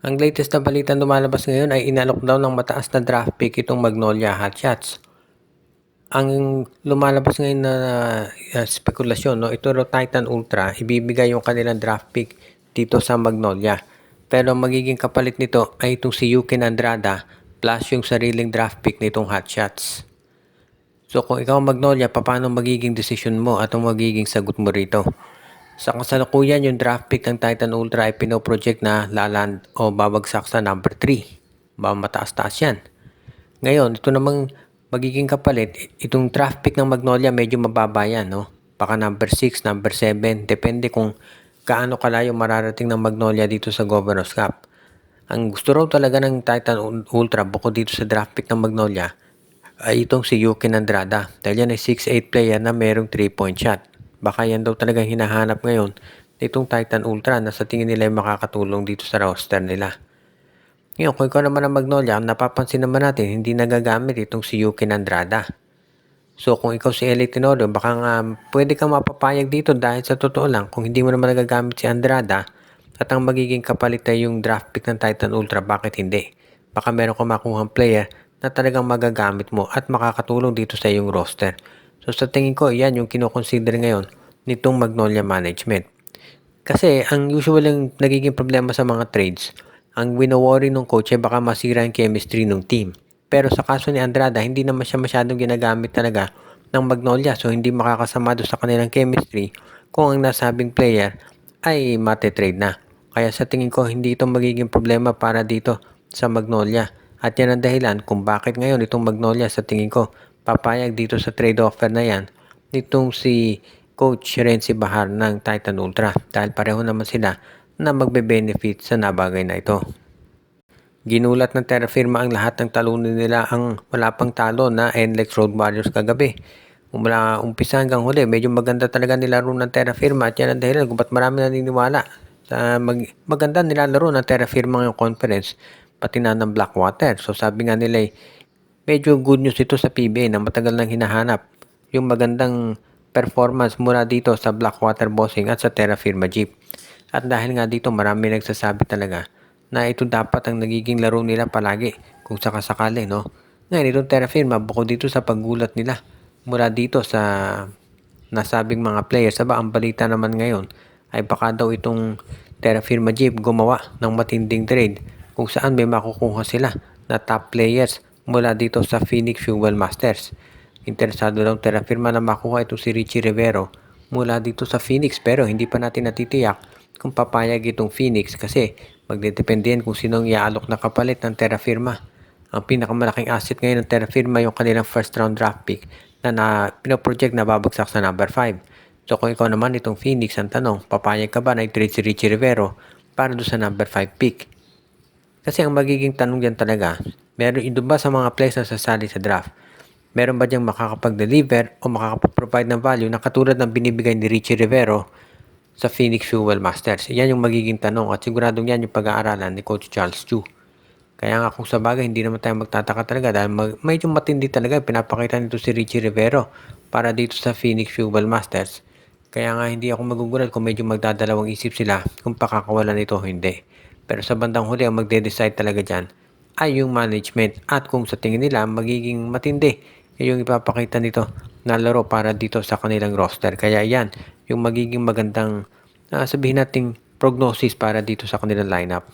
Ang latest na balitang lumalabas ngayon ay inalok daw ng mataas na draft pick itong Magnolia Hotshots. Ang lumalabas ngayon na spekulasyon, no, ito raw Titan Ultra, ibibigay yung kanilang draft pick dito sa Magnolia. Pero magiging kapalit nito ay itong si Yukin Andrada plus yung sariling draft pick nitong Hotshots. So kung ikaw Magnolia, paano magiging decision mo at ang magiging sagot mo rito? Sa kasalukuyan, yung draft pick ng Titan Ultra ay pinoproject na laland o babagsak sa number 3. Mataas-taas yan. Ngayon, ito namang magiging kapalit, itong draft pick ng Magnolia medyo mababa yan, no? Baka number 6, number 7, depende kung gaano kalayo mararating ng Magnolia dito sa Governor's Cup. Ang gusto raw talaga ng Titan Ultra bukod dito sa draft pick ng Magnolia ay itong si Yukin Andrada. Dahil yan ay 6'8 player na merong 3-point shot. Baka yan daw talagang hinahanap ngayon nitong Titan Ultra na sa tingin nila ay makakatulong dito sa roster nila. Ngayon, kung ikaw naman ang Magnolia, napapansin naman natin hindi nagagamit itong si Yukin Andrada. So kung ikaw si LA Tenorio, baka nga pwede kang mapapayag dito dahil sa totoo lang kung hindi mo naman nagagamit si Andrada at ang magiging kapalit ay yung draft pick ng Titan Ultra, bakit hindi? Baka meron kang makuhang player na talagang magagamit mo at makakatulong dito sa iyong roster. So sa tingin ko, yan yung kinoconsider ngayon nitong Magnolia Management. Kasi ang usual yung nagiging problema sa mga trades, ang wino-worry ng coach ay baka masira yung chemistry ng team. Pero sa kaso ni Andrada, hindi naman siya masyadong ginagamit talaga ng Magnolia. So hindi makakasama doon sa kanilang chemistry kung ang nasabing player ay mate-trade na. Kaya sa tingin ko, hindi ito magiging problema para dito sa Magnolia. At yan ang dahilan kung bakit ngayon itong Magnolia sa tingin ko papayag dito sa trade offer na yan nitong si Coach Renzi Bahar ng Titan Ultra dahil pareho naman sila na magbe-benefit sa nabagay na ito. Ginulat ng Terra Firma ang lahat ng talunin nila ang wala pang talo na NLEX Road Warriors kagabi. Mula umpisa hanggang huli, medyo maganda talaga nilaro ng Terra Firma at yan ang dahilan kung ba't marami naniniwala sa maganda nilalaro ng Terra Firma ngayong conference pati na ng Blackwater. So sabi nga nila medyo good news ito sa PBA na matagal nang hinahanap yung magandang performance mula dito sa Blackwater Bossing at sa Terra Firma Jeep. At dahil nga dito marami nagsasabi talaga na ito dapat ang nagiging laro nila palagi kung sakasakali, no? Ngayon itong Terra Firma bukod dito sa paggulat nila mula dito sa nasabing mga players, ang balita naman ngayon ay baka daw itong Terra Firma Jeep gumawa ng matinding trade kung saan may makukuha sila na top players mula dito sa Phoenix Fuel Masters. Interesado daw Terra Firma na makuha ito si Richie Rivero mula dito sa Phoenix pero hindi pa natin natitiyak kung papayag itong Phoenix kasi magdedepende yan kung sinong iaalok na kapalit ng Terra Firma. Ang pinakamalaking asset ngayon ng Terra Firma yung kanilang first round draft pick na pinoproject na babagsak sa number 5. So kung ikaw naman itong Phoenix, ang tanong, papayag ka ba na i-trade si Richie Rivero para doon sa number 5 pick? Kasi ang magiging tanong dyan talaga, meron doon ba sa mga players na sasali sa draft, meron ba diyang makakapag-deliver o makakapag-provide ng value na katulad ng binibigay ni Richie Rivero sa Phoenix Fuel Masters? Yan yung magiging tanong at siguradong yan yung pag-aaralan ni Coach Charles Chu. Kaya nga kung sa bagay, hindi naman tayo magtataka talaga dahil medyo matindi talaga pinapakita nito si Richie Rivero para dito sa Phoenix Fuel Masters. Kaya nga hindi ako magugulat kung medyo magdadalawang isip sila kung pakakawalan ito o hindi. Pero sa bandang huli, ang magde-decide talaga dyan ay yung management at kung sa tingin nila magiging matindi yung ipapakita nito na laro para dito sa kanilang roster. Kaya yan yung magiging magandang sabihin nating prognosis para dito sa kanilang lineup.